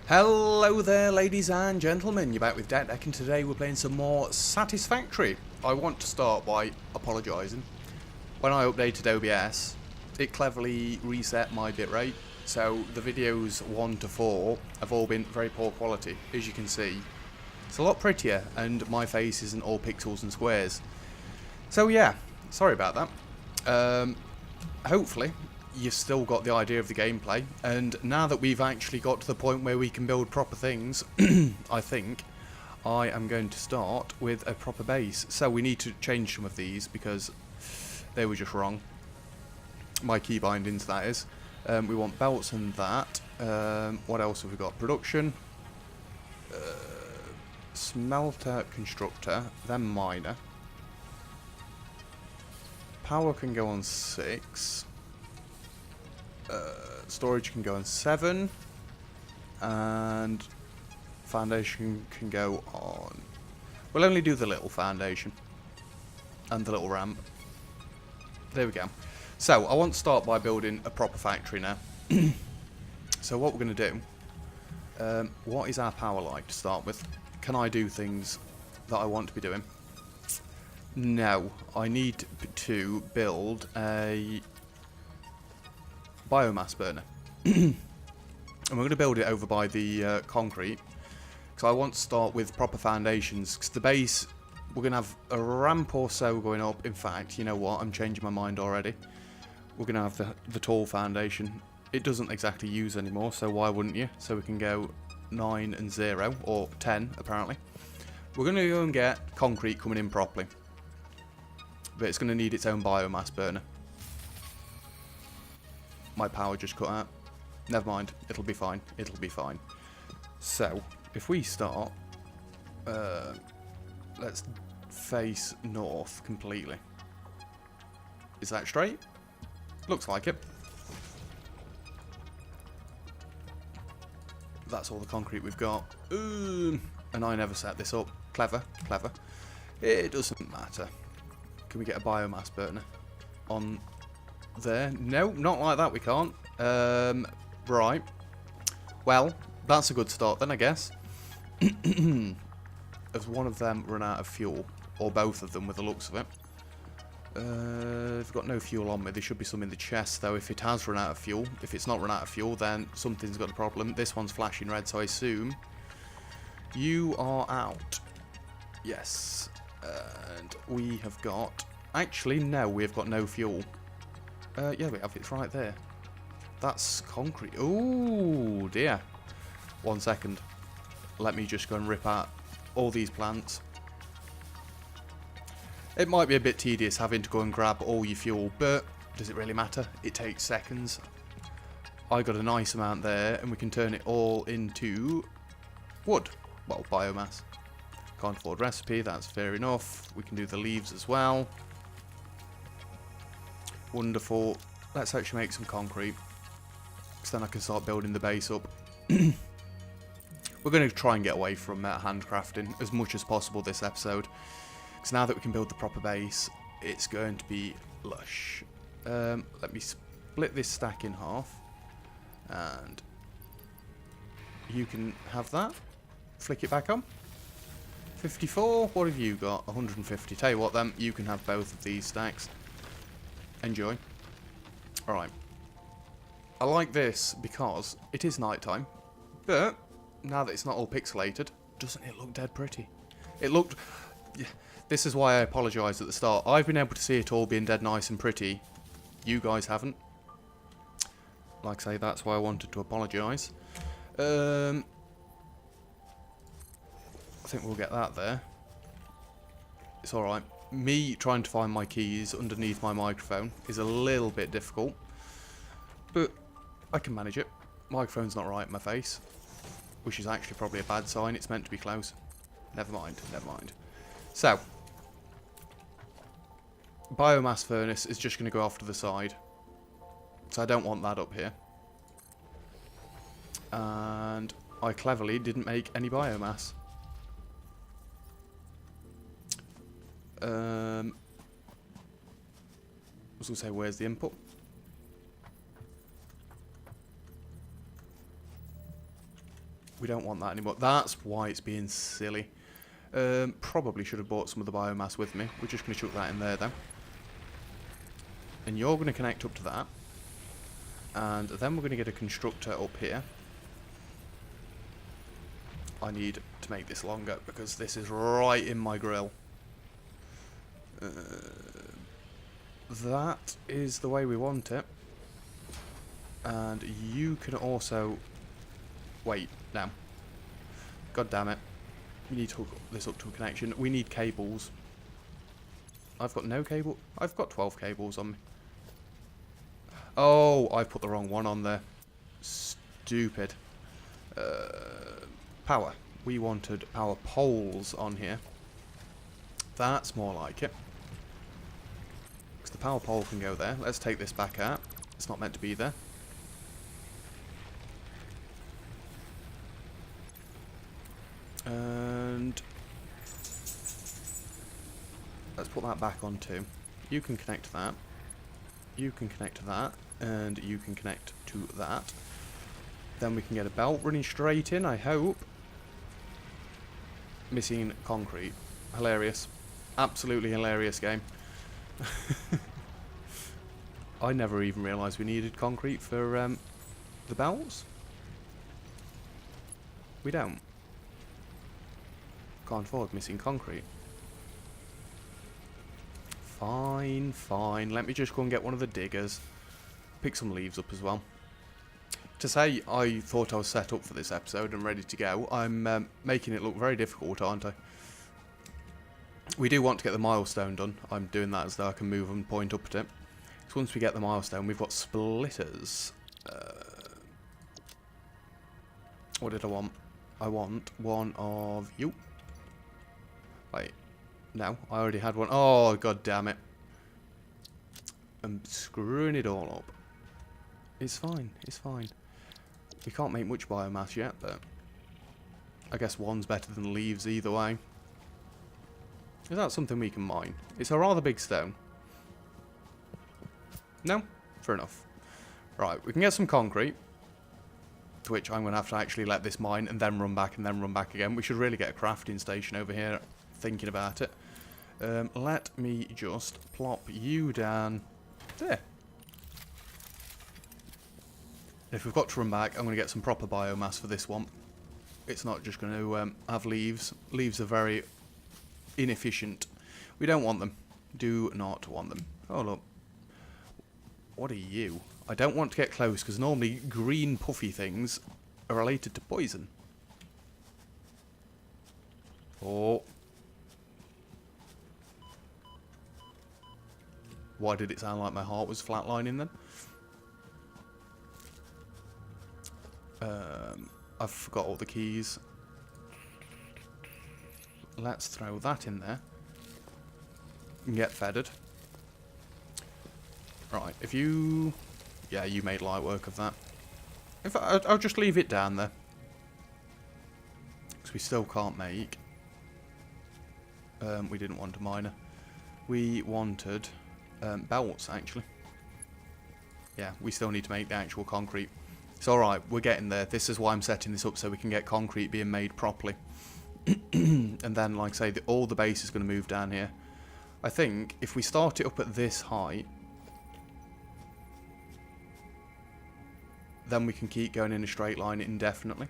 Hello there, ladies and gentlemen. You're back with Deck, and today we're playing some more Satisfactory. I want to start by apologising. When I updated OBS, it cleverly reset my bitrate, so the videos 1 to 4 have all been very poor quality, as you can see. It's a lot prettier, and my face isn't all pixels and squares. So yeah, sorry about that. Hopefully you've still got the idea of the gameplay, and now that we've actually got to the point where we can build proper things, I think I am going to start with a proper base. So we need to change some of these because they were just wrong. My key bindings, that is. We want belts and that. What else have we got? Production, smelter, constructor, then miner. Power can go on 6. Storage can go on 7, and foundation can go on. We'll only do the little foundation and the little ramp. There we go. So I want to start by building a proper factory now. So what we're going to do, what is our power like to start with? Can I do things that I want to be doing? No, I need to build a biomass burner. And we're going to build it over by the concrete, because I want to start with proper foundations, because the base, we're going to have a ramp or so going up. In fact, you know what, I'm changing my mind already. We're going to have the tall foundation. It doesn't exactly use anymore, so why wouldn't you? So we can go 9 and 0, or 10 apparently. We're going to go and get concrete coming in properly, but it's going to need its own biomass burner. My power just cut out. Never mind. It'll be fine. It'll be fine. So, if we start, let's face north completely. Is that straight? Looks like it. That's all the concrete we've got. And I never set this up. Clever, clever. It doesn't matter. Can we get a biomass burner on there? No, not like that we can't. Right. Well, that's a good start then, I guess. Has one of them run out of fuel? Or both of them, with the looks of it. I've got no fuel on me. There should be some in the chest, though, if it has run out of fuel. If it's not run out of fuel, then something's got a problem. This one's flashing red, so I assume you are out. Yes. And we have got... Actually, no, we've got no fuel. Yeah, we have. It's right there. That's concrete. Oh dear. 1 second. Let me just go and rip out all these plants. It might be a bit tedious having to go and grab all your fuel, but does it really matter? It takes seconds. I got a nice amount there, and we can turn it all into wood. Well, biomass. Can't afford recipe, that's fair enough. We can do the leaves as well. Wonderful. Let's actually make some concrete, because then I can start building the base up. We're going to try and get away from handcrafting as much as possible this episode, because now that we can build the proper base, it's going to be lush. Let me split this stack in half, and you can have that. Flick it back on. 54. What have you got? 150. Tell you what then, you can have both of these stacks. Enjoy. Alright. I like this because it is nighttime, but now that it's not all pixelated, doesn't it look dead pretty? It looked... This is why I apologise at the start. I've been able to see it all being dead nice and pretty. You guys haven't. Like I say, that's why I wanted to apologise. I think we'll get that there. It's alright. Me trying to find my keys underneath my microphone is a little bit difficult, but I can manage it. Microphone's not right in my face, which is actually probably a bad sign. It's meant to be close. Never mind, never mind. So, biomass furnace is just going to go off to the side, so I don't want that up here. And I cleverly didn't make any biomass. I was going to say, where's the input? We don't want that anymore. That's why it's being silly. Probably should have bought some of the biomass with me. We're just going to chuck that in there, though. And you're going to connect up to that. And then we're going to get a constructor up here. I need to make this longer because this is right in my grill. That is the way we want it. And you can also... Wait, now. God damn it. We need to hook this up to a connection. We need cables. I've got no cable. I've got 12 cables on me. Oh, I put the wrong one on there. Stupid. Power. We wanted power poles on here. That's more like it. Because the power pole can go there. Let's take this back out. It's not meant to be there. And let's put that back on too. You can connect to that. You can connect to that. And you can connect to that. Then we can get a belt running straight in, I hope. Missing concrete. Hilarious. Absolutely hilarious game. I never even realised we needed concrete for the belts. We don't. Can't afford missing concrete. Fine, fine. Let me just go and get one of the diggers. Pick some leaves up as well. To say I thought I was set up for this episode and ready to go, I'm making it look very difficult, aren't I? We do want to get the milestone done. I'm doing that as though I can move and point up at it. So once we get the milestone, we've got splitters. What did I want? I want one of you. Wait. No, I already had one. Oh, god damn it. I'm screwing it all up. It's fine, it's fine. We can't make much biomass yet, but I guess one's better than leaves either way. Is that something we can mine? It's a rather big stone. No? Fair enough. Right, we can get some concrete, to which I'm going to have to actually let this mine and then run back and then run back again. We should really get a crafting station over here, thinking about it. Let me just plop you down there. If we've got to run back, I'm going to get some proper biomass for this one. It's not just going to have leaves. Leaves are very inefficient. We don't want them. Do not want them. Oh, look. What are you? I don't want to get close, because normally green puffy things are related to poison. Oh. Why did it sound like my heart was flatlining then? I've forgot all the keys. Let's throw that in there. And get feathered. Right, if you... Yeah, you made light work of that. In fact, I'll just leave it down there. Because we still can't make... we didn't want a miner. We wanted belts, actually. Yeah, we still need to make the actual concrete. It's alright, we're getting there. This is why I'm setting this up, so we can get concrete being made properly. And then, like I say, all the base is going to move down here. I think if we start it up at this height, then we can keep going in a straight line indefinitely.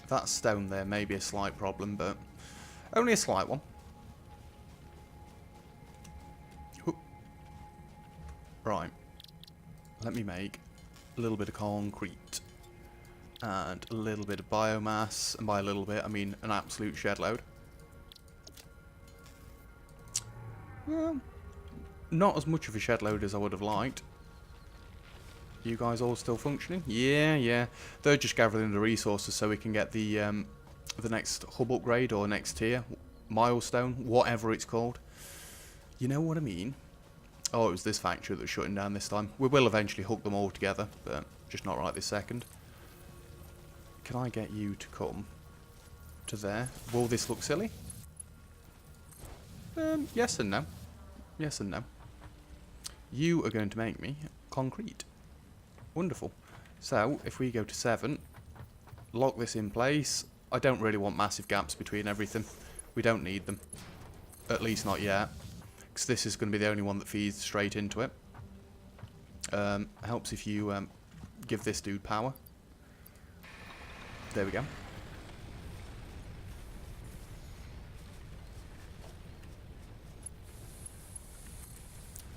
That stone there may be a slight problem, but only a slight one. Right. Let me make a little bit of concrete and a little bit of biomass, and by a little bit I mean an absolute shed load. Not as much of a shed load as I would have liked. You guys all still functioning? Yeah. They're just gathering the resources so we can get the next hub upgrade or next tier, milestone, whatever it's called. You know what I mean? Oh, it was this factory that's shutting down this time. We will eventually hook them all together, but just not right this second. Can I get you to come to there? Will this look silly? Yes and no. Yes and no. You are going to make me concrete. Wonderful. So, if we go to 7, lock this in place. I don't really want massive gaps between everything. We don't need them. At least not yet. Because this is going to be the only one that feeds straight into it. Helps if you give this dude power. There we go.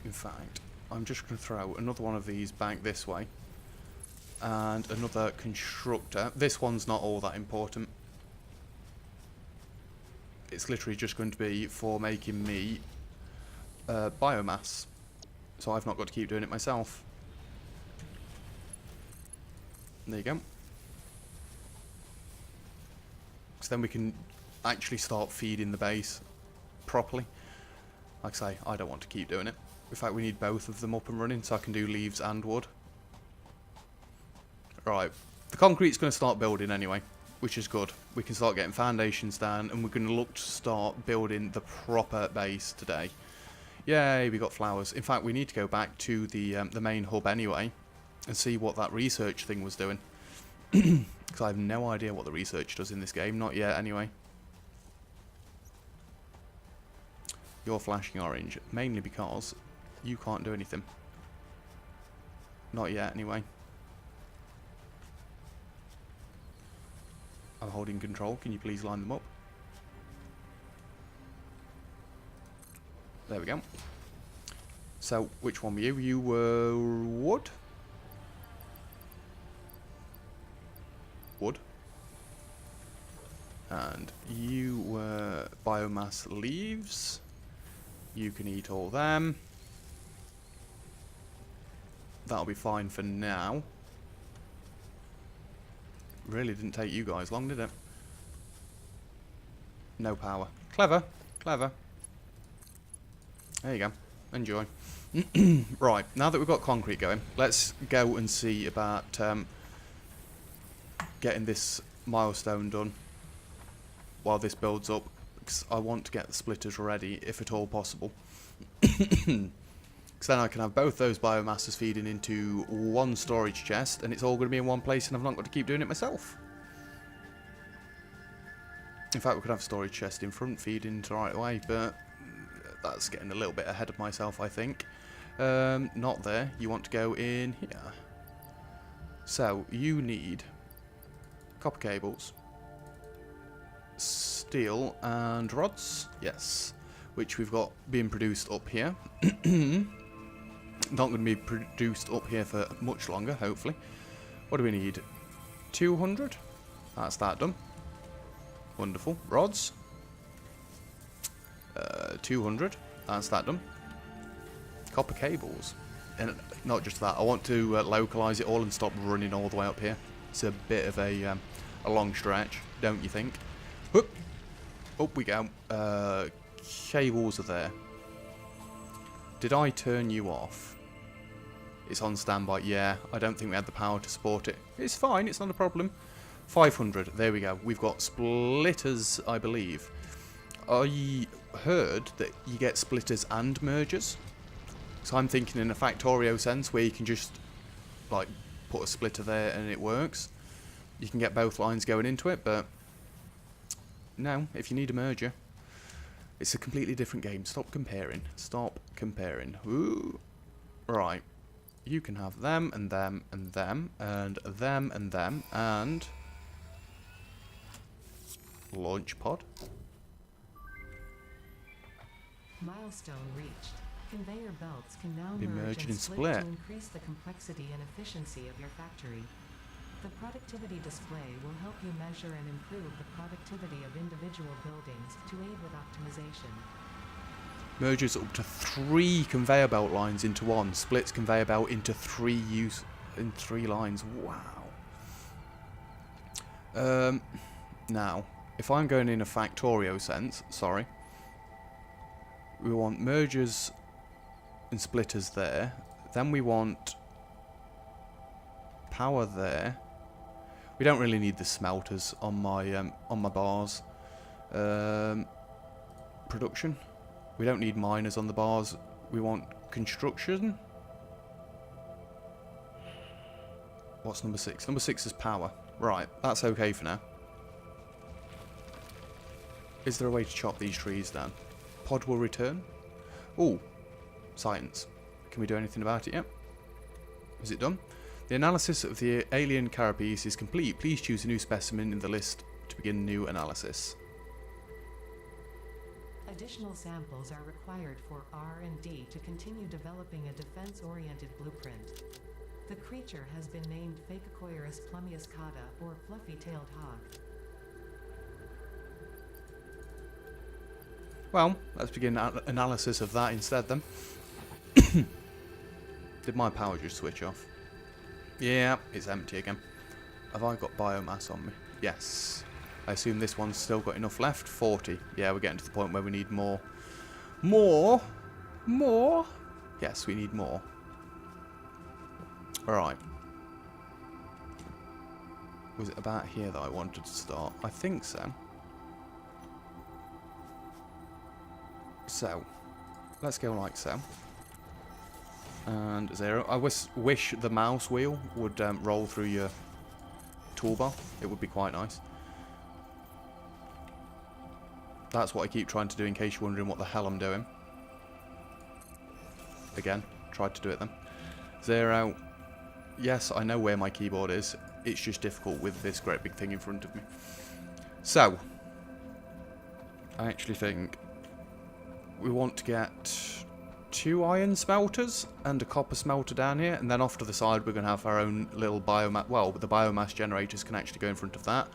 In fact, I'm just going to throw another one of these back this way. And another constructor. This one's not all that important. It's literally just going to be for making me biomass. So I've not got to keep doing it myself. There you go. So then we can actually start feeding the base properly. Like I say, I don't want to keep doing it. In fact, we need both of them up and running so I can do leaves and wood. Right, the concrete's going to start building anyway, which is good. We can start getting foundations down, and we're going to look to start building the proper base today. Yay, we got flowers. In fact, we need to go back to the main hub anyway, and see what that research thing was doing. Because I have no idea what the research does in this game, not yet anyway. You're flashing orange, mainly because you can't do anything. Not yet anyway. I'm holding control. Can you please line them up? There we go. So, which one were you? You were wood? Wood. And you were biomass leaves. You can eat all them. That'll be fine for now. Really didn't take you guys long, did it? No power. Clever. Clever. There you go. Enjoy. Right, now that we've got concrete going, let's go and see about getting this milestone done while this builds up, because I want to get the splitters ready, if at all possible. Because then I can have both those biomasses feeding into one storage chest, and it's all going to be in one place, and I've not got to keep doing it myself. In fact, we could have storage chest in front feeding into right away, but that's getting a little bit ahead of myself, I think. Not there. You want to go in here. So, you need copper cables, steel and rods. Yes. Which we've got being produced up here. Not going to be produced up here for much longer, hopefully. What do we need? 200? That's that done. Wonderful. Rods. 200. That's that done. Copper cables. And not just that, I want to localise it all and stop running all the way up here. It's a bit of a long stretch, don't you think? Whoop. Up we go. Cables are there. Did I turn you off? It's on standby. Yeah, I don't think we had the power to support it. It's fine, it's not a problem. 500, there we go. We've got splitters, I believe. I heard that you get splitters and mergers. So I'm thinking in a Factorio sense where you can just like put a splitter there and it works. You can get both lines going into it, but no, if you need a merger, it's a completely different game. Stop comparing. Stop comparing. Ooh. Right. You can have them and them and them and them and them and launch pod. Milestone reached. Conveyor belts can now Be merge merged and and split split. to increase the complexity and efficiency of your factory. The productivity display will help you measure and improve the productivity of individual buildings to aid with optimization. Merges up to 3 conveyor belt lines into one. Splits conveyor belt into 3 lines. Wow. Now, if I'm going in a Factorio sense, sorry, we want mergers and splitters there. Then we want power there. We don't really need the smelters on my bars. Production. We don't need miners on the bars. We want construction. What's number 6? Number 6 is power. Right, that's okay for now. Is there a way to chop these trees down? Pod will return? Ooh, science. Can we do anything about it yet? Is it done? The analysis of the alien carapace is complete. Please choose a new specimen in the list to begin new analysis. Additional samples are required for R&D to continue developing a defense-oriented blueprint. The creature has been named Phacocoirus plumiuscata, or fluffy-tailed hog. Well, let's begin analysis of that instead then. Did my power just switch off? Yeah, it's empty again. Have I got biomass on me? Yes. I assume this one's still got enough left. 40. Yeah, we're getting to the point where we need more. More? Yes, we need more. Alright. Was it about here that I wanted to start? I think so. So, let's go like so. And 0. I wish the mouse wheel would roll through your toolbar. It would be quite nice. That's what I keep trying to do in case you're wondering what the hell I'm doing. Again, tried to do it then. 0. Yes, I know where my keyboard is. It's just difficult with this great big thing in front of me. So, I actually think we want to get 2 iron smelters and a copper smelter down here, and then off to the side we're going to have our own little biomass. Well, the biomass generators can actually go in front of that,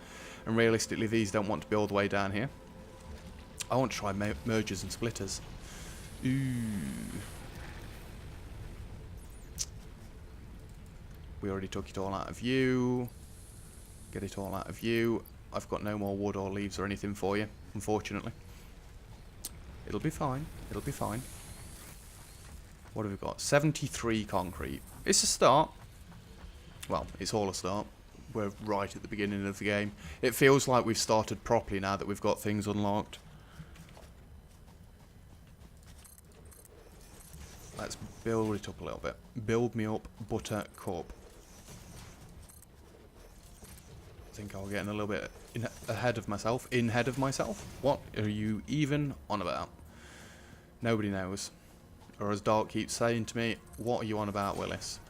and realistically these don't want to be all the way down here. I want to try mergers and splitters. Ooh. We already took it all out of view. Get it all out of view. I've got no more wood or leaves or anything for you, unfortunately. It'll be fine. It'll be fine. What have we got? 73 concrete. It's a start. Well, it's all a start. We're right at the beginning of the game. It feels like we've started properly now that we've got things unlocked. Let's build it up a little bit. Build me up, buttercup. I think I'll get a little bit ahead of myself. Ahead of myself? What are you even on about? Nobody knows. Or as Dark keeps saying to me, what are you on about, Willis?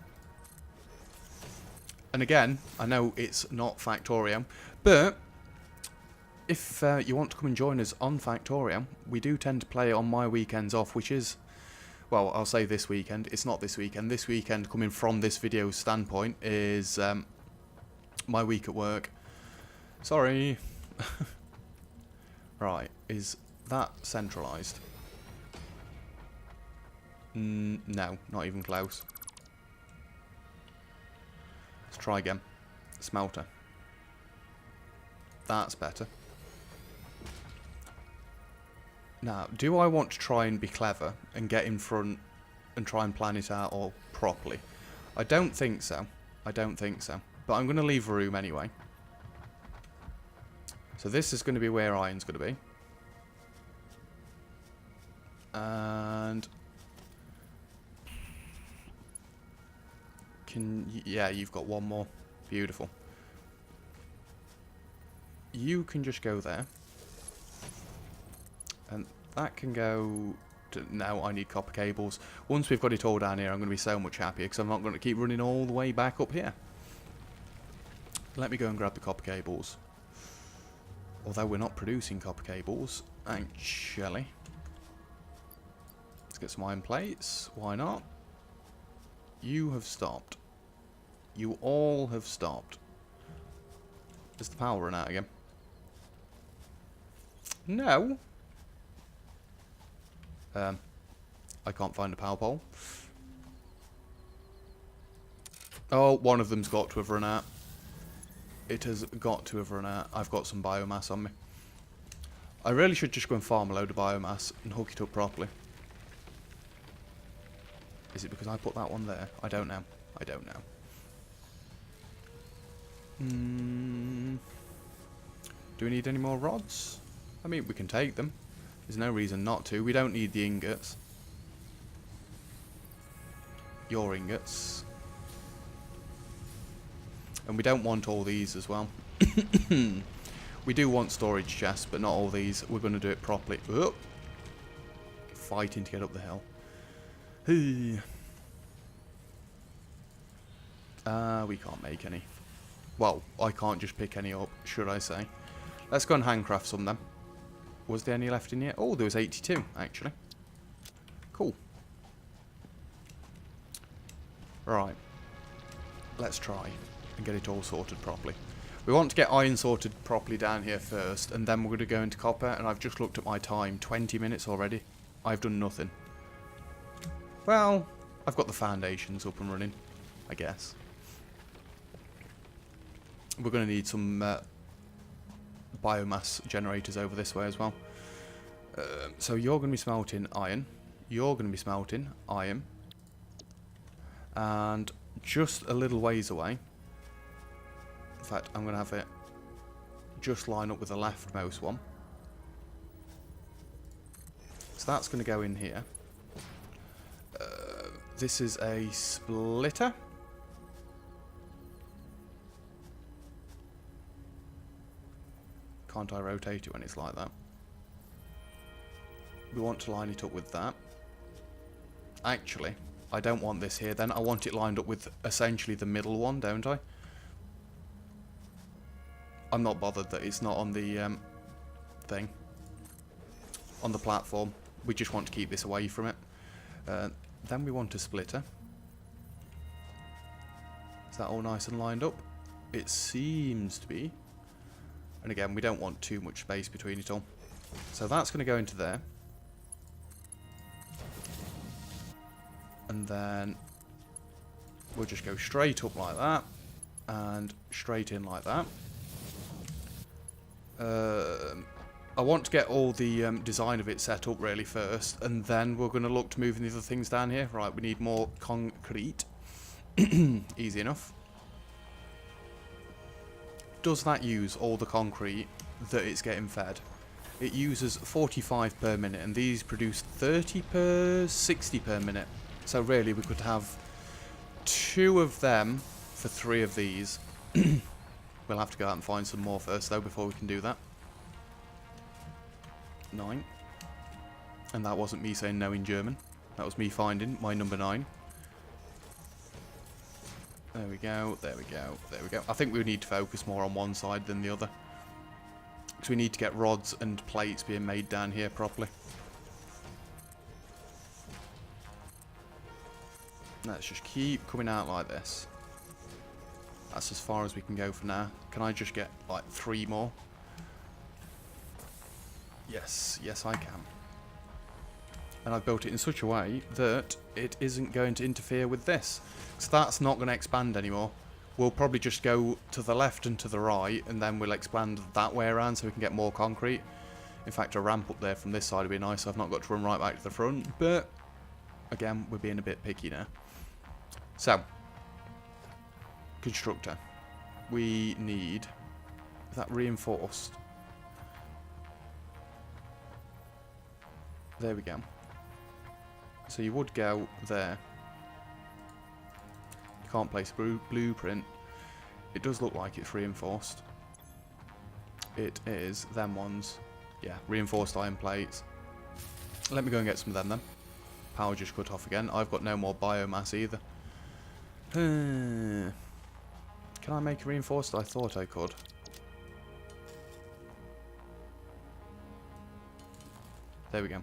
And again, I know it's not Factorium, but if you want to come and join us on Factorium, we do tend to play on my weekends off, which is, well, I'll say this weekend. It's not this weekend. This weekend, coming from this video's standpoint, is my week at work. Sorry. Right, is that centralised? No, not even close. Let's try again. Smelter. That's better. Now, do I want to try and be clever and get in front and try and plan it out all properly? I don't think so. I don't think so. But I'm going to leave room anyway. So this is going to be where iron's going to be. And yeah, you've got one more. Beautiful. You can just go there. And that can go to, now I need copper cables. Once we've got it all down here, I'm going to be so much happier because I'm not going to keep running all the way back up here. Let me go and grab the copper cables. Although we're not producing copper cables, actually. Let's get some iron plates. Why not? You have stopped. You all have stopped. Is the power run out again? No. I can't find a power pole. Oh, one of them's got to have run out. It has got to have run out. I've got some biomass on me. I really should just go and farm a load of biomass and hook it up properly. Is it because I put that one there? I don't know. I don't know. Do we need any more rods? I mean, we can take them. There's no reason not to. We don't need the ingots. Your ingots. And we don't want all these as well. We do want storage chests, but not all these. We're going to do it properly. Oh. Fighting to get up the hill. We can't make any. Well, I can't just pick any up, should I say. Let's go and handcraft some then. Was there any left in here? Oh, there was 82, actually. Cool. Right. Let's try and get it all sorted properly. We want to get iron sorted properly down here first, and then we're going to go into copper, and I've just looked at my time. 20 minutes already. I've done nothing. Well, I've got the foundations up and running, I guess. We're going to need some biomass generators over this way as well. So you're going to be smelting iron. You're going to be smelting iron. And just a little ways away. In fact, I'm going to have it just line up with the leftmost one. So that's going to go in here. This is a splitter. Can't I rotate it when it's like that? We want to line it up with that. Actually, I don't want this here then. I want it lined up with essentially the middle one, don't I? I'm not bothered that it's not on the thing. On the platform. We just want to keep this away from it. Then we want a splitter. Is that all nice and lined up? It seems to be. And again, we don't want too much space between it all. So that's going to go into there. And then we'll just go straight up like that. And straight in like that. I want to get all the design of it set up really first. And then we're going to look to moving the other things down here. Right, we need more concrete. Easy enough. Does that use all the concrete that it's getting fed? It uses 45 per minute, and these produce 30 per 60 per minute. So really we could have 2 of them for 3 of these. We'll have to go out and find some more first though before we can do that. 9. And that wasn't me saying no in German. That was me finding my number 9. There we go, there we go, there we go. I think we need to focus more on one side than the other. Because we need to get rods and plates being made down here properly. Let's just keep coming out like this. That's as far as we can go for now. Can I just get like 3 more? Yes, yes I can. And I've built it in such a way that it isn't going to interfere with this. So that's not going to expand anymore. We'll probably just go to the left and to the right, and then we'll expand that way around so we can get more concrete. In fact, a ramp up there from this side would be nice. I've not got to run right back to the front, but again, we're being a bit picky now. So, constructor. We need that reinforced. There we go. So you would go there. You can't place a blueprint. It does look like it's reinforced. It is them ones. Yeah, reinforced iron plates. Let me go and get some of them then. Power just cut off again. I've got no more biomass either. Can I make a reinforced? I thought I could. There we go.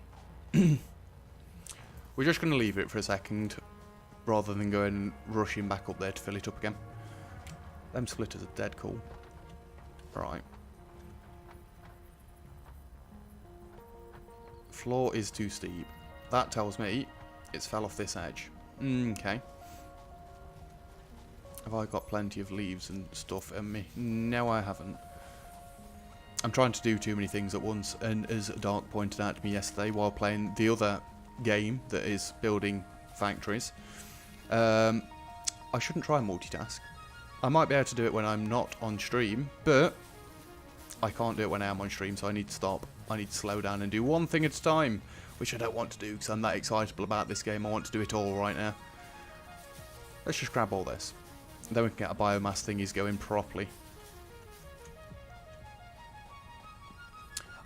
We're just going to leave it for a second, rather than going and rushing back up there to fill it up again. Them splitters are dead cool. Right. Floor is too steep. That tells me it's fell off this edge. Okay. Have I got plenty of leaves and stuff in me? No, I haven't. I'm trying to do too many things at once, and as Dark pointed out to me yesterday while playing the other game that is building factories, I shouldn't try and multitask. I might be able to do it when I'm not on stream, but I can't do it when I am on stream, so I need to stop. I need to slow down and do one thing at a time, which I don't want to do because I'm that excitable about this game. I want to do it all right now. Let's just grab all this. Then we can get a biomass thingies going properly.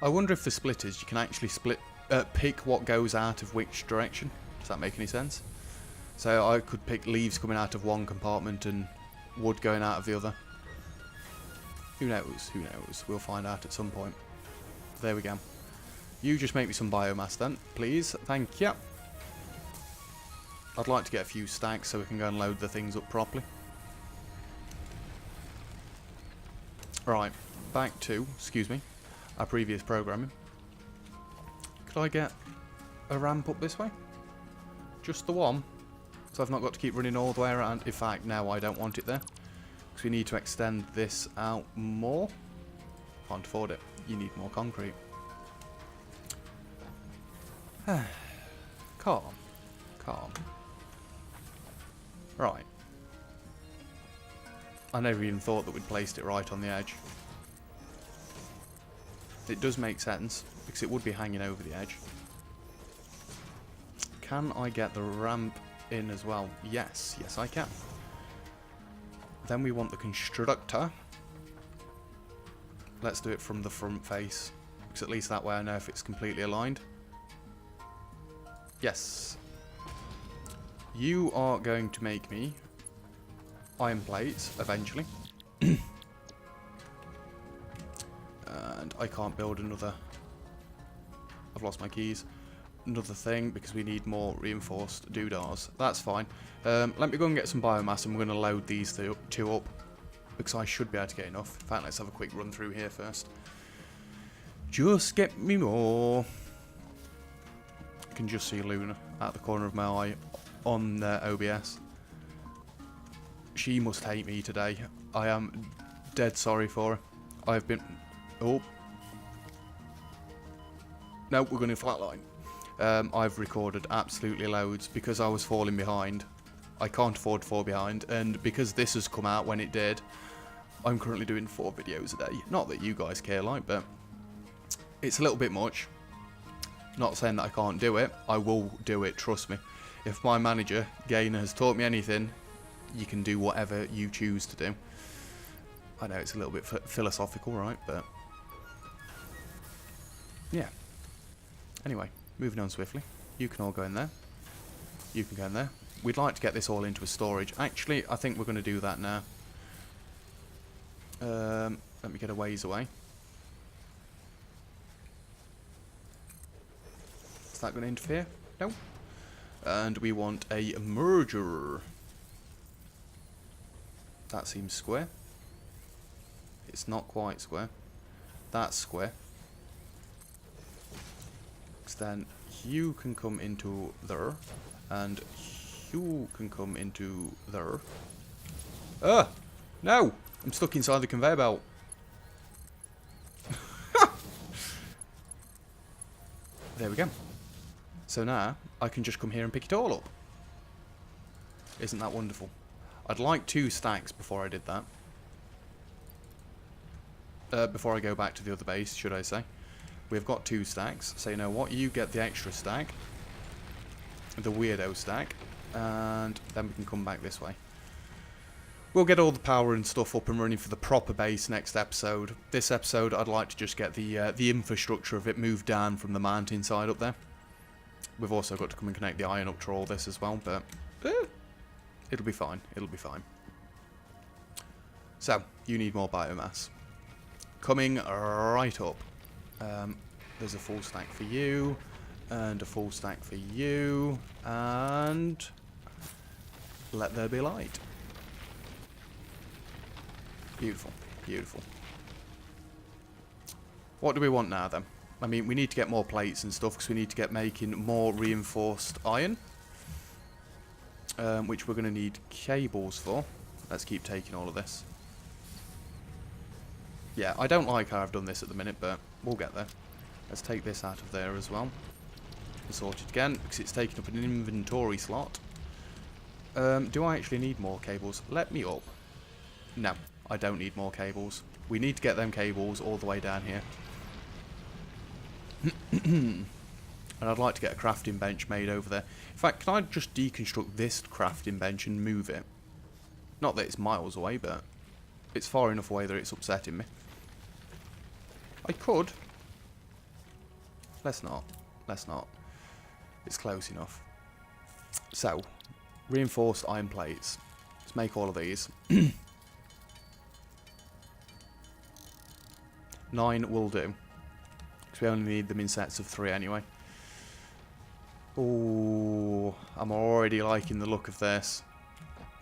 I wonder if the splitters, you can actually pick what goes out of which direction. Does that make any sense? So I could pick leaves coming out of one compartment and wood going out of the other. Who knows? Who knows? We'll find out at some point. There we go. You just make me some biomass then, please. Thank you. I'd like to get a few stacks so we can go and load the things up properly. Right, back to, excuse me, our previous programming. Could I get a ramp up this way? Just the one? So I've not got to keep running all the way around. In fact, no, I don't want it there. Because we need to extend this out more. Can't afford it. You need more concrete. Calm. Calm. Right. I never even thought that we'd placed it right on the edge. It does make sense, because it would be hanging over the edge. Can I get the ramp in as well? Yes, yes I can. Then we want the constructor. Let's do it from the front face, because at least that way I know if it's completely aligned. Yes. You are going to make me iron plates eventually. And I can't build another. I've lost my keys. Another thing because we need more reinforced doodars. That's fine. Let me go and get some biomass and we're going to load these two up because I should be able to get enough. In fact, let's have a quick run through here first. Just get me more. I can just see Luna at the corner of my eye on OBS. She must hate me today. I am dead sorry for her. I've been... Oh. No, we're going to flatline. I've recorded absolutely loads because I was falling behind. I can't afford to fall behind. And because this has come out when it did, I'm currently doing 4 videos a day. Not that you guys care, like, but it's a little bit much. Not saying that I can't do it. I will do it, trust me. If my manager, Gainer, has taught me anything, you can do whatever you choose to do. I know it's a little bit philosophical, right? But yeah. Anyway, moving on swiftly. You can all go in there. You can go in there. We'd like to get this all into a storage. Actually, I think we're going to do that now. Let me get a ways away. Is that going to interfere? No. And we want a merger. That seems square. It's not quite square. That's square. Then you can come into there, and you can come into there. No! I'm stuck inside the conveyor belt. There we go. So now I can just come here and pick it all up. Isn't that wonderful? I'd like 2 stacks before I did that. Before I go back to the other base, should I say. We've got 2 stacks, so you know what? You get the extra stack, the weirdo stack, and then we can come back this way. We'll get all the power and stuff up and running for the proper base next episode. This episode, I'd like to just get the infrastructure of it moved down from the mountainside up there. We've also got to come and connect the iron up to all this as well, but it'll be fine. It'll be fine. So, you need more biomass. Coming right up. There's a full stack for you, and a full stack for you, and let there be light. Beautiful, beautiful. What do we want now then? I mean, we need to get more plates and stuff because we need to get making more reinforced iron, which we're going to need cables for. Let's keep taking all of this. Yeah, I don't like how I've done this at the minute, but we'll get there. Let's take this out of there as well. And sort it again, because it's taking up an inventory slot. Do I actually need more cables? Let me up. No, I don't need more cables. We need to get them cables all the way down here. And I'd like to get a crafting bench made over there. In fact, can I just deconstruct this crafting bench and move it? Not that it's miles away, but it's far enough away that it's upsetting me. I could. Let's not. Let's not. It's close enough. So, reinforced iron plates. Let's make all of these. 9 will do. Because we only need them in sets of 3 anyway. Oh, I'm already liking the look of this.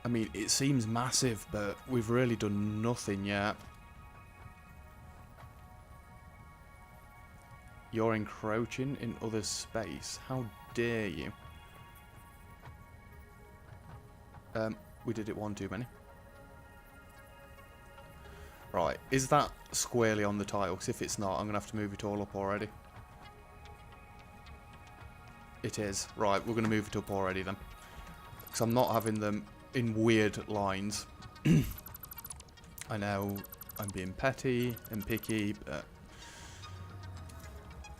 I mean, it seems massive, but we've really done nothing yet. You're encroaching in other space. How dare you? We did it one too many. Right, is that squarely on the tile? Because if it's not, I'm going to have to move it all up already. It is. Right, we're going to move it up already then. Because I'm not having them in weird lines. I know I'm being petty and picky, but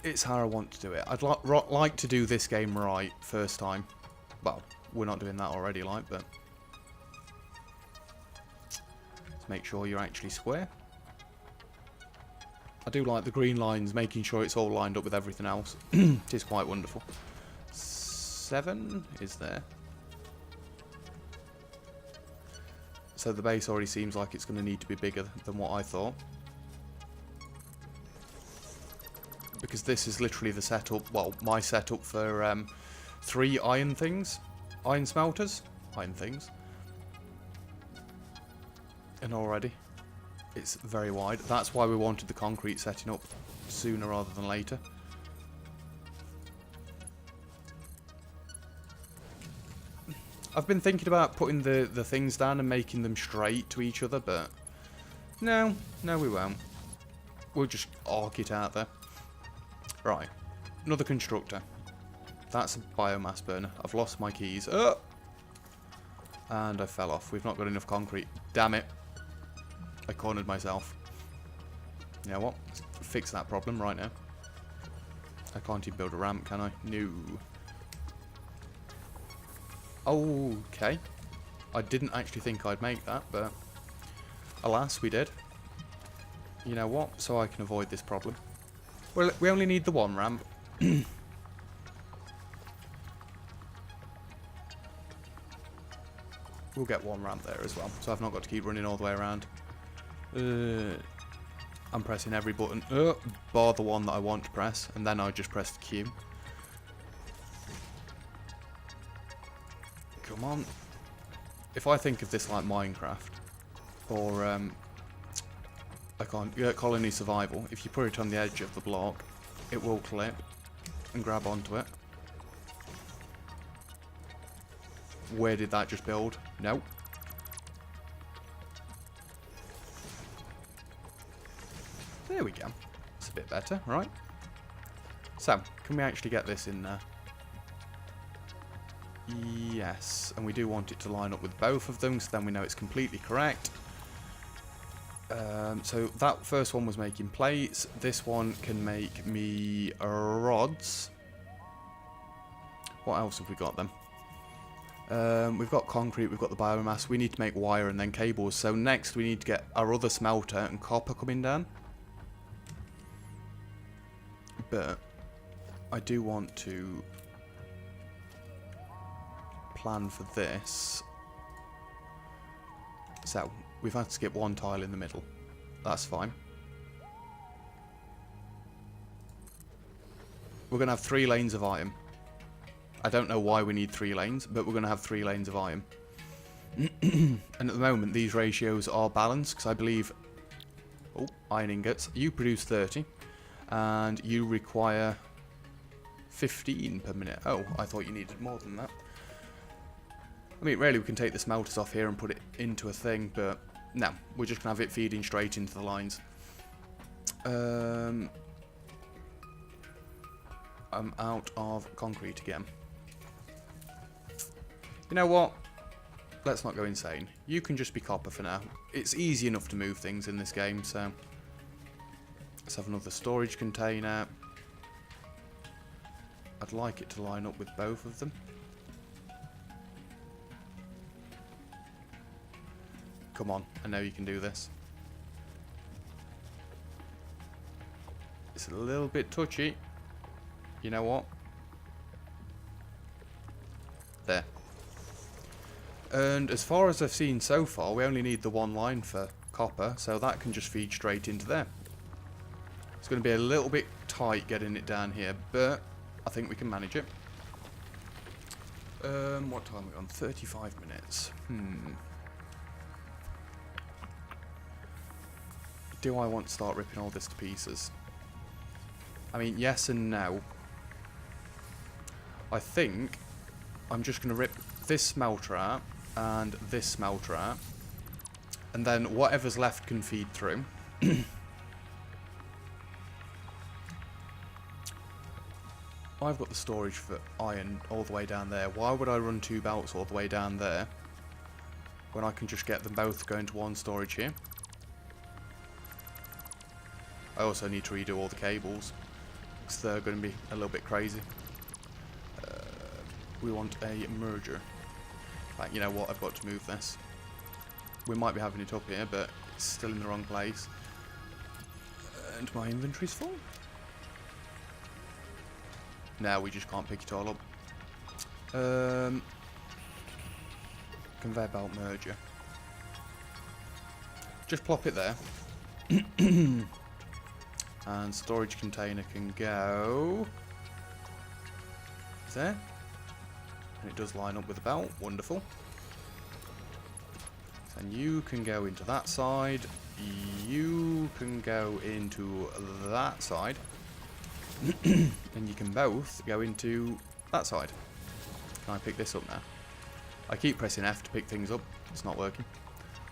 it's how I want to do it. I'd like to do this game right first time. Well, we're not doing that already, like, but let's make sure you're actually square. I do like the green lines, making sure it's all lined up with everything else. It is quite wonderful. 7 is there. So the base already seems like it's going to need to be bigger than what I thought. Because this is literally the setup, well, my setup for 3 iron things. Iron smelters. Iron things. And already, it's very wide. That's why we wanted the concrete setting up sooner rather than later. I've been thinking about putting the things down and making them straight to each other, but no, we won't. We'll just arc it out there. Right, another constructor. That's a biomass burner. I've lost my keys. Oh! And I fell off. We've not got enough concrete. Damn it. I cornered myself. You know what? Let's fix that problem right now. I can't even build a ramp, can I? No. Okay. I didn't actually think I'd make that, but alas, we did. You know what? So I can avoid this problem. Well, we only need the 1 ramp. We'll get 1 ramp there as well, so I've not got to keep running all the way around. I'm pressing every button, bar the one that I want to press, and then I just press the Q. Come on. If I think of this like Minecraft, or I can't, Colony Survival, if you put it on the edge of the block, it will clip and grab onto it. Where did that just build? No. There we go. It's a bit better, right? So, can we actually get this in there? Yes, and we do want it to line up with both of them, so then we know it's completely correct. So that first one was making plates. This one can make me rods. What else have we got then? We've got concrete, we've got the biomass. We need to make wire and then cables. So next we need to get our other smelter and copper coming down. But I do want to plan for this. So we've had to skip 1 tile in the middle. That's fine. We're going to have 3 lanes of iron. I don't know why we need 3 lanes, but we're going to have 3 lanes of iron. And at the moment, these ratios are balanced, because I believe... Oh, iron ingots. You produce 30, and you require 15 per minute. Oh, I thought you needed more than that. I mean, really, we can take the smelters off here and put it into a thing, but no, we're just going to have it feeding straight into the lines. I'm out of concrete again. You know what? Let's not go insane. You can just be copper for now. It's easy enough to move things in this game, so... Let's have another storage container. I'd like it to line up with both of them. Come on, I know you can do this. It's a little bit touchy. You know what? There. And as far as I've seen so far, we only need the one line for copper, so that can just feed straight into there. It's going to be a little bit tight getting it down here, but I think we can manage it. What time are we on? 35 minutes. Do I want to start ripping all this to pieces? I mean, yes and no. I think I'm just going to rip this smelter out and this smelter out, and then whatever's left can feed through. I've got the storage for iron all the way down there. Why would I run two belts all the way down there when I can just get them both going to one storage here? I also need to redo all the cables, because they're going to be a little bit crazy. We want a merger. Like, you know what, I've got to move this. We might be having it up here, but it's still in the wrong place. And my inventory's full. Now we just can't pick it all up. Conveyor belt merger. Just plop it there. And storage container can go there. And it does line up with the belt. Wonderful. And you can go into that side. You can go into that side. And you can both go into that side. Can I pick this up now? I keep pressing F to pick things up. It's not working.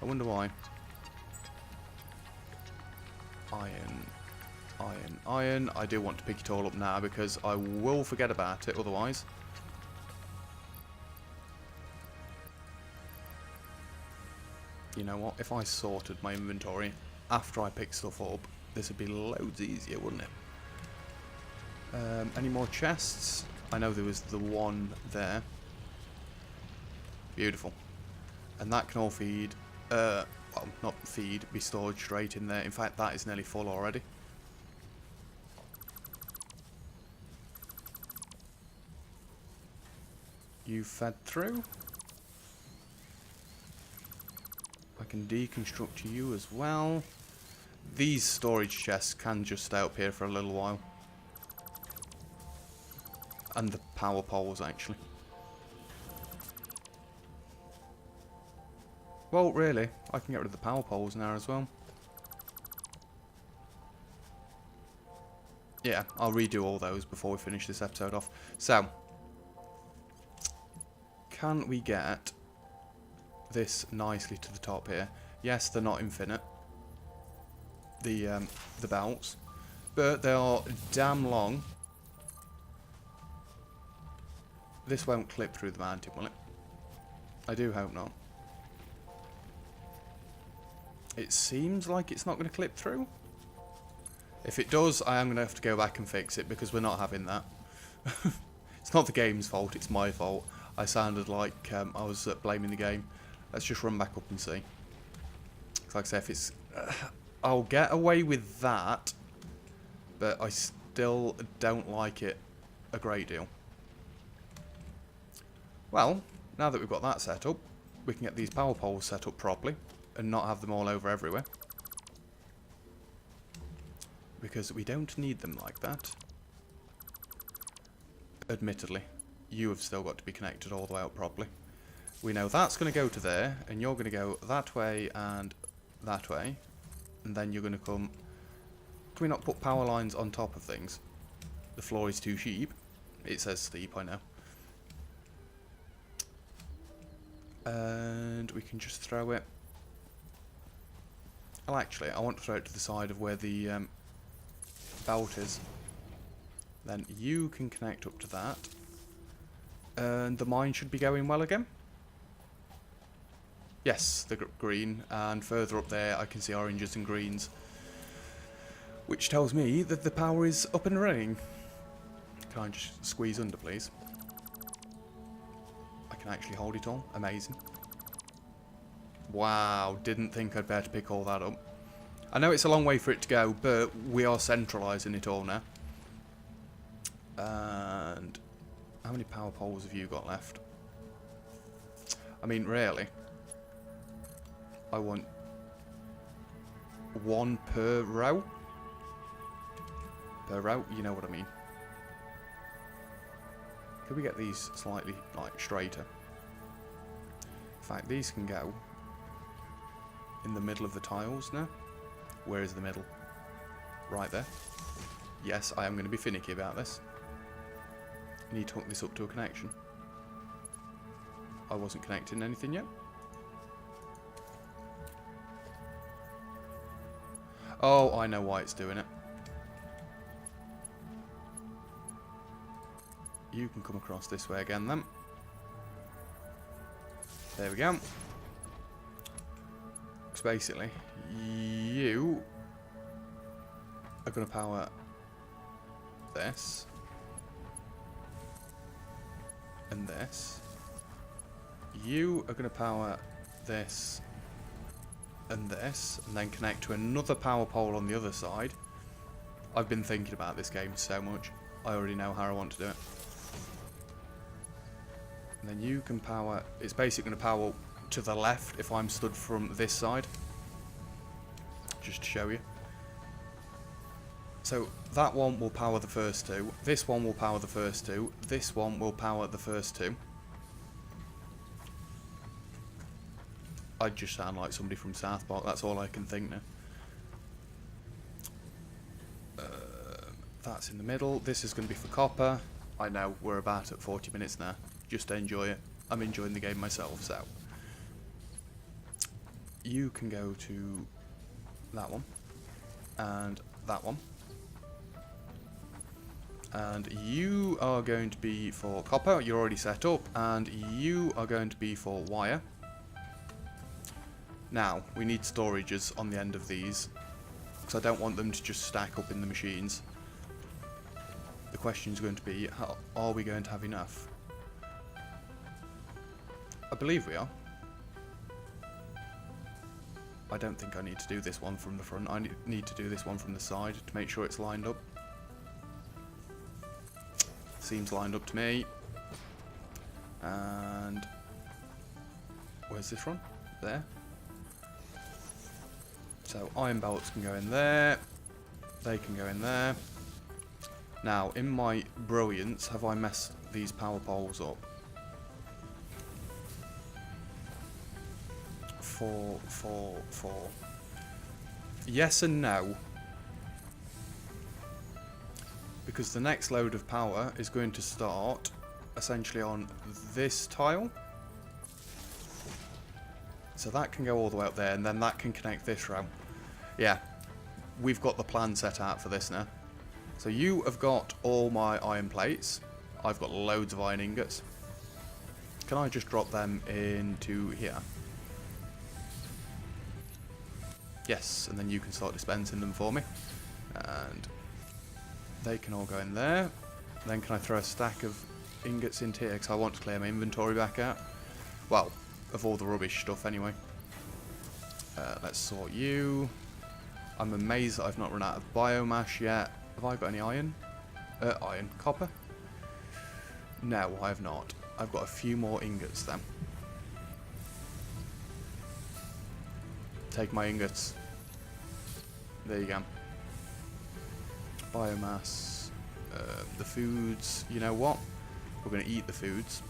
I wonder why. Iron. Iron. Iron. I do want to pick it all up now because I will forget about it otherwise. You know what? If I sorted my inventory after I picked stuff up, this would be loads easier, wouldn't it? Any more chests? I know there was the one there. Beautiful. And that can all feed, well, not feed, be stored straight in there. In fact, that is nearly full already. You fed through. I can deconstruct you as well. These storage chests can just stay up here for a little while. And the power poles, actually. Well, really, I can get rid of the power poles now as well. Yeah, I'll redo all those before we finish this episode off. So, can we get this nicely to the top here? Yes, they're not infinite, the belts, but they are damn long. This won't clip through the mountain, will it? I do hope not. It seems like it's not going to clip through. If it does, I am going to have to go back and fix it because we're not having that. It's not the game's fault, it's my fault. I sounded like I was blaming the game. Let's just run back up and see. Like I say, if it's... I'll get away with that, but I still don't like it a great deal. Well, now that we've got that set up, we can get these power poles set up properly and not have them all over everywhere. Because we don't need them like that. Admittedly, you have still got to be connected all the way up properly. We know that's going to go to there, and you're going to go that way and that way. And then you're going to come... Can we not put power lines on top of things? The floor is too steep. It says steep, I know. And we can just throw it... Well, actually, I want to throw it to the side of where the belt is. Then you can connect up to that. And the mine should be going well again. Yes, the green. And further up there, I can see oranges and greens. Which tells me that the power is up and running. Can I just squeeze under, please? I can actually hold it all. Amazing. Wow, didn't think I'd better pick all that up. I know it's a long way for it to go, but we are centralising it all now. And how many power poles have you got left? I mean, really, I want one per row. Per row, you know what I mean. Could we get these slightly, like, straighter? In fact, these can go in the middle of the tiles now. Where is the middle? Right there. Yes, I am going to be finicky about this. I need to hook this up to a connection. I wasn't connecting anything yet. Oh, I know why it's doing it. You can come across this way again then. There we go. Because basically, you are going to power this. And this. You are going to power this and this, and then connect to another power pole on the other side. I've been thinking about this game so much. I already know how I want to do it. And then you can power... It's basically going to power to the left if I'm stood from this side. Just to show you. So that one will power the first two. This one will power the first two. This one will power the first two. I just sound like somebody from South Park. That's all I can think now. That's in the middle. This is going to be for copper. I know, we're about at 40 minutes now. Just enjoy it. I'm enjoying the game myself, so. You can go to that one. And that one. And you are going to be for copper. You're already set up. And you are going to be for wire. Now, we need storages on the end of these. Because I don't want them to just stack up in the machines. The question is going to be, how, are we going to have enough? I believe we are. I don't think I need to do this one from the front. I need to do this one from the side to make sure it's lined up. Seems lined up to me. And where's this from? There. So iron belts can go in there. They can go in there. Now, in my brilliance, have I messed these power poles up? 4, 4, 4. Yes and no. Because the next load of power is going to start essentially on this tile. So that can go all the way up there, and then that can connect this row. Yeah, we've got the plan set out for this now. So you have got all my iron plates. I've got loads of iron ingots. Can I just drop them into here? Yes, and then you can start dispensing them for me. And they can all go in there. Then can I throw a stack of ingots into here? Because I want to clear my inventory back out. Well, of all the rubbish stuff anyway. Let's sort you. I'm amazed that I've not run out of biomass yet. Have I got any iron? Iron. Copper? No, I have not. I've got a few more ingots then. Take my ingots. There you go. Biomass. The foods. You know what? We're going to eat the foods.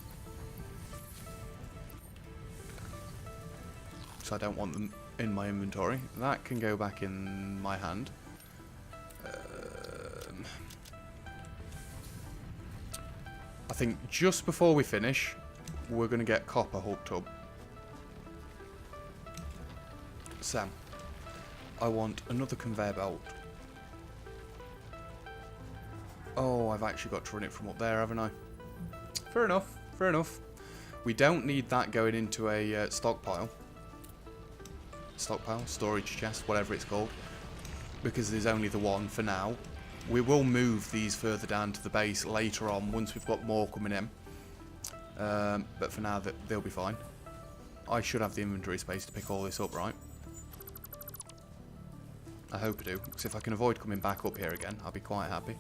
So I don't want them in my inventory. That can go back in my hand. I think just before we finish, we're going to get copper hooked up. So, I want another conveyor belt. Oh, I've actually got to run it from up there, haven't I? Fair enough, fair enough. We don't need that going into a stockpile. Stockpile, storage chest, whatever it's called. Because there's only the one for now. We will move these further down to the base later on once we've got more coming in. But for now, they'll be fine. I should have the inventory space to pick all this up, right? I hope I do, because if I can avoid coming back up here again, I'll be quite happy.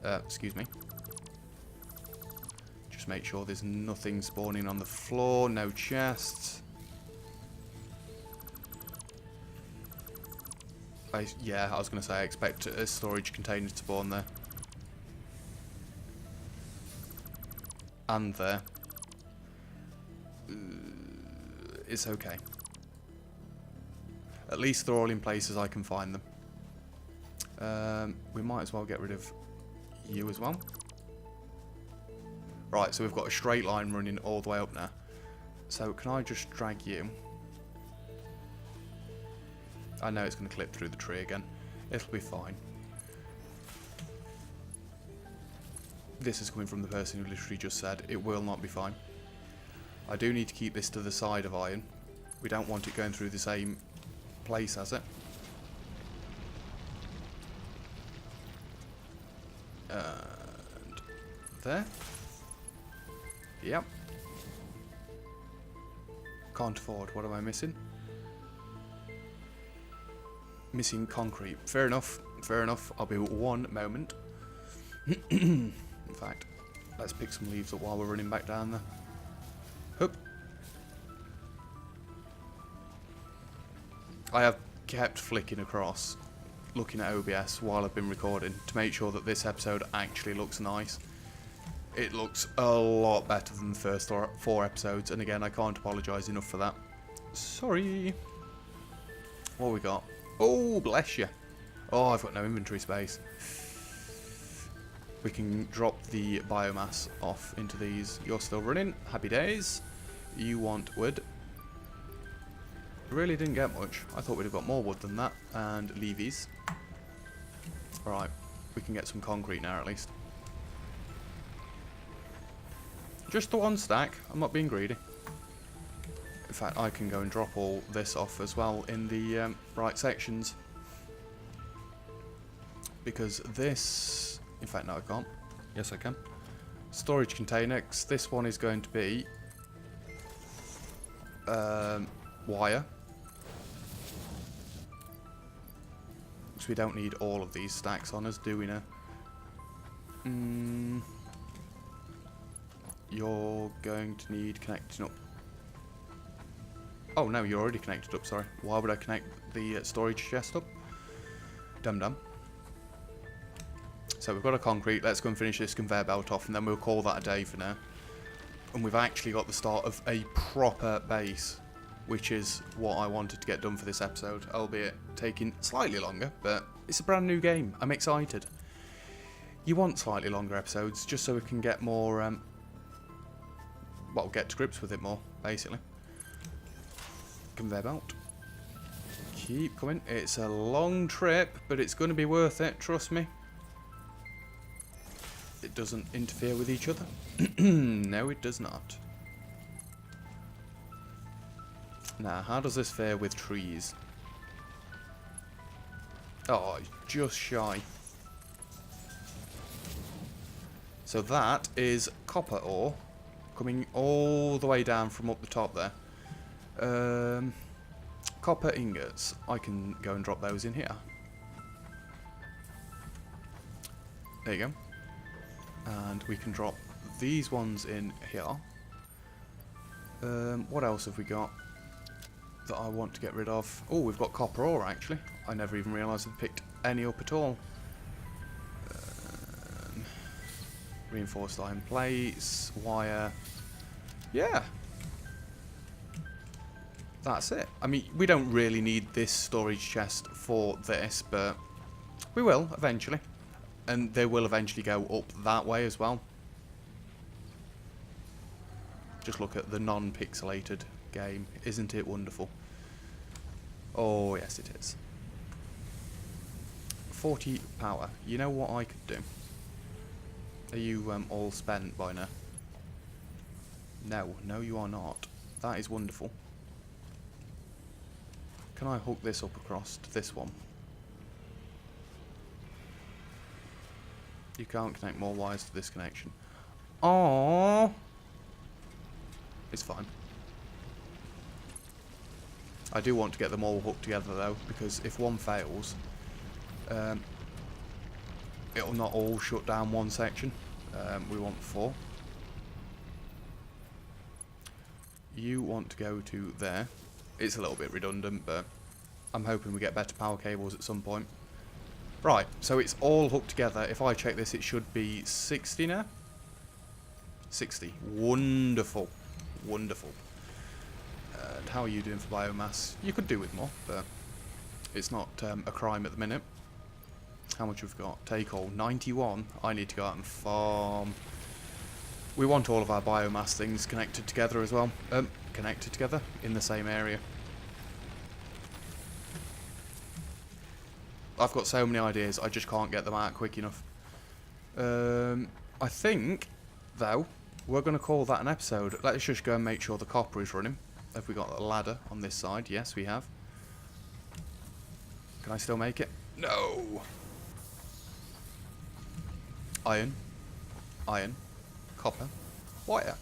Excuse me. Just make sure there's nothing spawning on the floor, no chests. Yeah, I was going to say I expect a storage container to spawn there. And there. It's okay. At least they're all in places I can find them. We might as well get rid of you as well. Right, so we've got a straight line running all the way up now. So can I just drag you? I know it's going to clip through the tree again. It'll be fine. This is coming from the person who literally just said it will not be fine. I do need to keep this to the side of iron. We don't want it going through the same place as it. And there. Yep. Can't afford. What am I missing? Missing concrete. Fair enough. Fair enough. I'll be one moment. In fact, let's pick some leaves up while we're running back down there. Hup. I have kept flicking across, looking at OBS while I've been recording to make sure that this episode actually looks nice. It looks a lot better than the first 4 episodes, and again, I can't apologise enough for that. Sorry. What we got? Oh, bless you. Oh, I've got no inventory space. We can drop the biomass off into these. You're still running. Happy days. You want wood. Really didn't get much. I thought we'd have got more wood than that. And leavies. Alright. We can get some concrete now at least. Just the one stack. I'm not being greedy. In fact, I can go and drop all this off as well in the right sections. Because this... In fact, no, I can't. Yes, I can. Storage container. This one is going to be... wire. Because we don't need all of these stacks on us, do we now? You're going to need connecting up. Oh, no, you're already connected up, sorry. Why would I connect the storage chest up? Dum-dum. So we've got a concrete. Let's go and finish this conveyor belt off, and then we'll call that a day for now. And we've actually got the start of a proper base, which is what I wanted to get done for this episode, albeit taking slightly longer, but it's a brand new game. I'm excited. You want slightly longer episodes, just so we can get more, well, get to grips with it more, basically. Conveyor belt. Keep coming. It's a long trip, but it's going to be worth it, trust me. It doesn't interfere with each other. No, it does not. Now, how does this fare with trees? Oh, just shy. So that is copper ore coming all the way down from up the top there. Copper ingots. I can go and drop those in here. There you go. And we can drop these ones in here. What else have we got that I want to get rid of? Oh, we've got copper ore actually. I never even realised I'd picked any up at all. Reinforced iron plates, wire. Yeah. That's it. I mean, we don't really need this storage chest for this, but we will eventually. And they will eventually go up that way as well. Just look at the non-pixelated game. Isn't it wonderful? Oh, yes it is. 40 power. You know what I could do? Are you all spent by now? No, no you are not. That is wonderful. Can I hook this up across to this one? You can't connect more wires to this connection. Aww. It's fine. I do want to get them all hooked together though, because if one fails, it'll not all shut down one section. We want 4. You want to go to there. It's a little bit redundant, but I'm hoping we get better power cables at some point. Right, so it's all hooked together. If I check this, it should be 60 now. 60. Wonderful. Wonderful. And how are you doing for biomass? You could do with more, but it's not a crime at the minute. How much we've got? Take all. 91. I need to go out and farm. We want all of our biomass things connected together as well. Connected together in the same area. I've got so many ideas, I just can't get them out quick enough. I think, though, we're going to call that an episode. Let's just go and make sure the copper is running. Have we got a ladder on this side? Yes, we have. Can I still make it? No! Iron. Iron. Copper. Wire.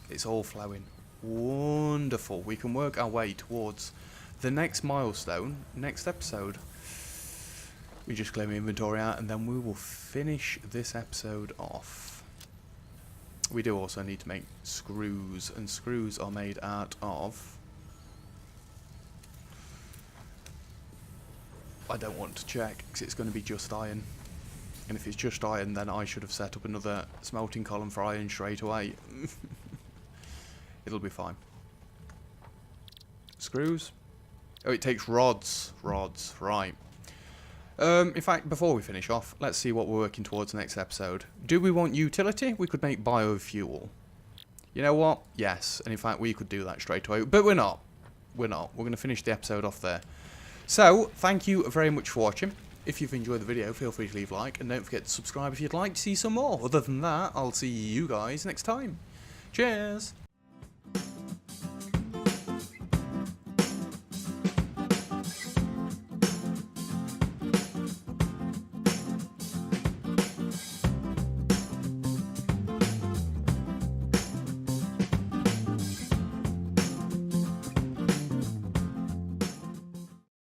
It's all flowing. Wonderful. We can work our way towards the next milestone, next episode. We just clear my inventory out and then we will finish this episode off. We do also need to make screws, and screws are made out of... I don't want to check because it's going to be just iron. And if it's just iron, then I should have set up another smelting column for iron straight away. It'll be fine. Screws. Oh, it takes rods. Rods, right. In fact, before we finish off, let's see what we're working towards next episode. Do we want utility? We could make biofuel. You know what? Yes. And in fact, we could do that straight away. But we're not. We're not. We're going to finish the episode off there. So, thank you very much for watching. If you've enjoyed the video, feel free to leave a like. And don't forget to subscribe if you'd like to see some more. Other than that, I'll see you guys next time. Cheers!